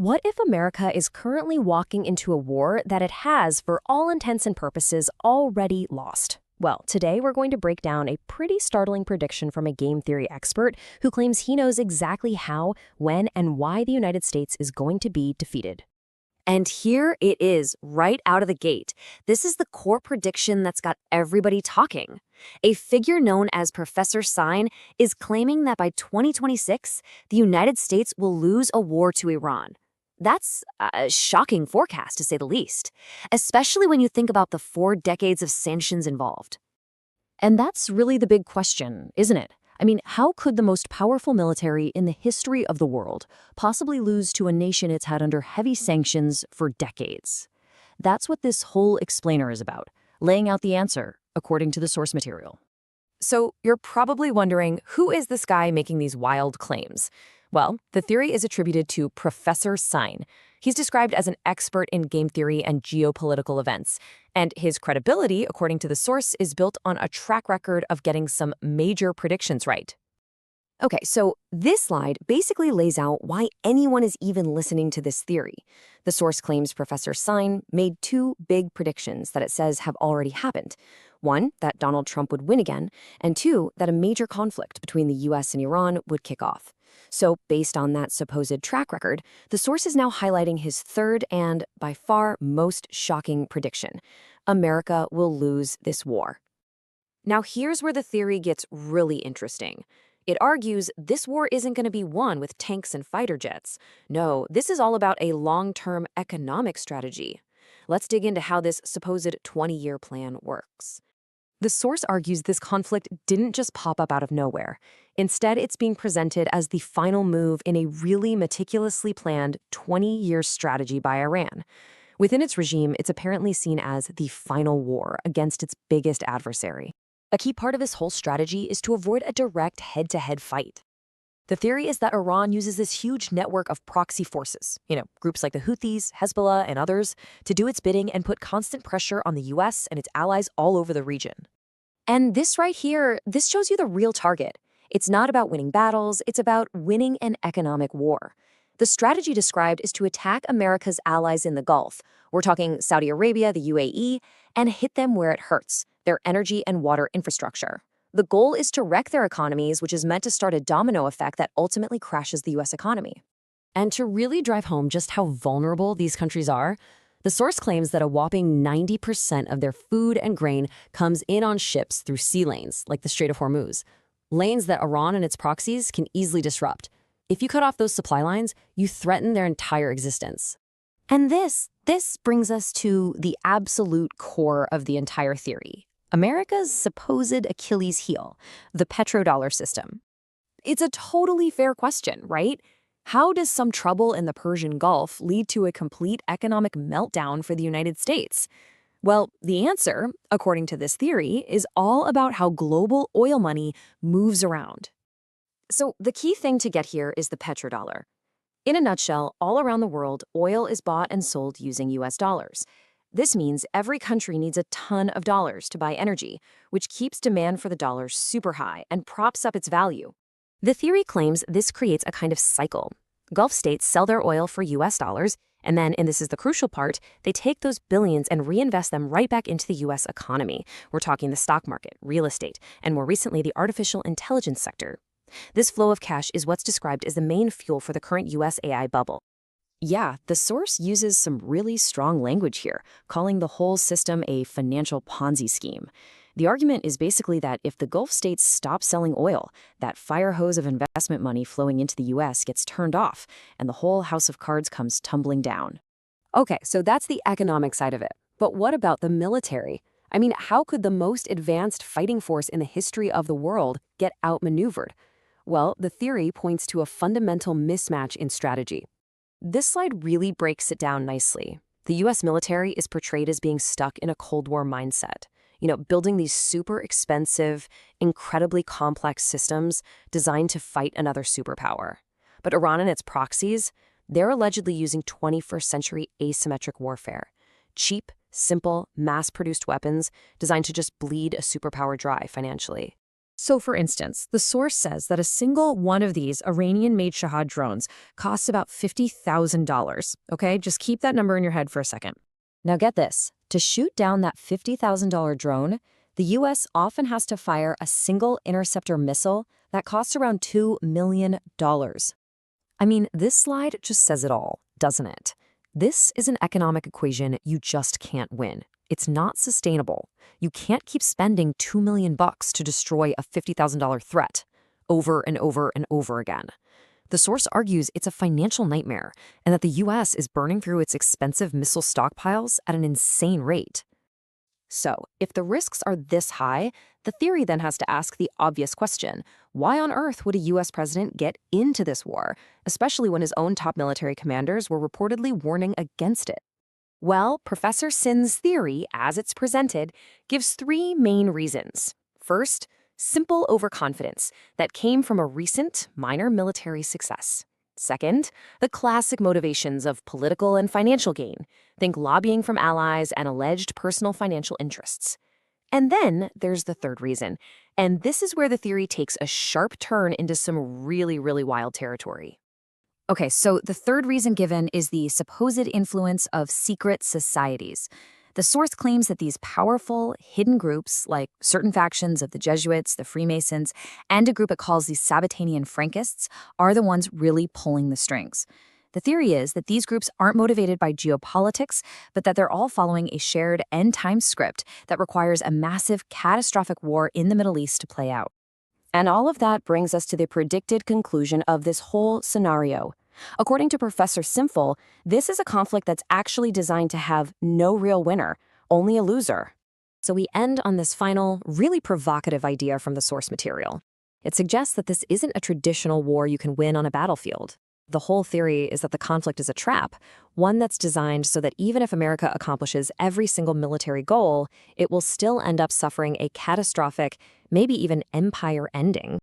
What if America is currently walking into a war that it has, for all intents and purposes, already lost? Well, today we're going to break down a pretty startling prediction from a game theory expert who claims he knows exactly how, when, and why the United States is going to be defeated. And here it is, right out of the gate. This is the core prediction that's got everybody talking. A figure known as Professor Sine is claiming that by 2026, the United States will lose a war to Iran. That's a shocking forecast, to say the least, especially when you think about the 4 decades of sanctions involved. And that's really the big question, isn't it? I mean, how could the most powerful military in the history of the world possibly lose to a nation it's had under heavy sanctions for decades? That's what this whole explainer is about, laying out the answer according to the source material. So you're probably wondering, who is this guy making these wild claims? Well, the theory is attributed to Professor Sine. He's described as an expert in game theory and geopolitical events, and his credibility, according to the source, is built on a track record of getting some major predictions right. Okay, so this slide basically lays out why anyone is even listening to this theory. The source claims Professor Sine made 2 big predictions that it says have already happened. 1, that Donald Trump would win again, and 2, that a major conflict between the US and Iran would kick off. So, based on that supposed track record, the source is now highlighting his 3rd and, by far, most shocking prediction. America will lose this war. Now, here's where the theory gets really interesting. It argues this war isn't going to be won with tanks and fighter jets. No, this is all about a long-term economic strategy. Let's dig into how this supposed 20-year plan works. The source argues this conflict didn't just pop up out of nowhere. Instead, it's being presented as the final move in a really meticulously planned 20-year strategy by Iran. Within its regime, it's apparently seen as the final war against its biggest adversary. A key part of this whole strategy is to avoid a direct head-to-head fight. The theory is that Iran uses this huge network of proxy forces, groups like the Houthis, Hezbollah, and others, to do its bidding and put constant pressure on the US and its allies all over the region. And this right here, this shows you the real target. It's not about winning battles, it's about winning an economic war. The strategy described is to attack America's allies in the Gulf. We're talking Saudi Arabia, the UAE, and hit them where it hurts, their energy and water infrastructure. The goal is to wreck their economies, which is meant to start a domino effect that ultimately crashes the US economy. And to really drive home just how vulnerable these countries are, the source claims that a whopping 90% of their food and grain comes in on ships through sea lanes, like the Strait of Hormuz, lanes that Iran and its proxies can easily disrupt. If you cut off those supply lines, you threaten their entire existence. And this brings us to the absolute core of the entire theory, America's supposed Achilles heel, the petrodollar system. It's a totally fair question, right? How does some trouble in the Persian Gulf lead to a complete economic meltdown for the United States? Well, the answer, according to this theory, is all about how global oil money moves around. So the key thing to get here is the petrodollar. In a nutshell, all around the world, oil is bought and sold using US dollars. This means every country needs a ton of dollars to buy energy, which keeps demand for the dollar super high and props up its value. The theory claims this creates a kind of cycle. Gulf states sell their oil for US dollars, and then, and this is the crucial part, they take those billions and reinvest them right back into the US economy. We're talking the stock market, real estate, and more recently the artificial intelligence sector. This flow of cash is what's described as the main fuel for the current US AI bubble. Yeah, the source uses some really strong language here, calling the whole system a financial Ponzi scheme. The argument is basically that if the Gulf states stop selling oil, that fire hose of investment money flowing into the US gets turned off, and the whole house of cards comes tumbling down. Okay, so that's the economic side of it. But what about the military? I mean, how could the most advanced fighting force in the history of the world get outmaneuvered? Well, the theory points to a fundamental mismatch in strategy. This slide really breaks it down nicely. The US military is portrayed as being stuck in a Cold War mindset. Building these super expensive, incredibly complex systems designed to fight another superpower. But Iran and its proxies, they're allegedly using 21st century asymmetric warfare. Cheap, simple, mass-produced weapons designed to just bleed a superpower dry financially. So, for instance, the source says that a single one of these Iranian-made Shahad drones costs about $50,000. Okay, just keep that number in your head for a second. Now get this, to shoot down that $50,000 drone, the US often has to fire a single interceptor missile that costs around $2 million. I mean, this slide just says it all, doesn't it? This is an economic equation you just can't win. It's not sustainable. You can't keep spending $2 million to destroy a $50,000 threat over and over and over again. The source argues it's a financial nightmare and that the US is burning through its expensive missile stockpiles at an insane rate. So, if the risks are this high, the theory then has to ask the obvious question: why on earth would a US president get into this war, especially when his own top military commanders were reportedly warning against it? Well, Professor Sin's theory, as it's presented, gives three main reasons. First, simple overconfidence that came from a recent minor military success. Second, the classic motivations of political and financial gain. Think lobbying from allies and alleged personal financial interests. And then there's the third reason, and this is where the theory takes a sharp turn into some really, really wild territory. Okay, so the third reason given is the supposed influence of secret societies. The source claims that these powerful, hidden groups, like certain factions of the Jesuits, the Freemasons, and a group it calls the Sabbatanian Frankists, are the ones really pulling the strings. The theory is that these groups aren't motivated by geopolitics, but that they're all following a shared end-time script that requires a massive, catastrophic war in the Middle East to play out. And all of that brings us to the predicted conclusion of this whole scenario. According to Professor Simful, this is a conflict that's actually designed to have no real winner, only a loser. So we end on this final, really provocative idea from the source material. It suggests that this isn't a traditional war you can win on a battlefield. The whole theory is that the conflict is a trap, one that's designed so that even if America accomplishes every single military goal, it will still end up suffering a catastrophic, maybe even empire ending.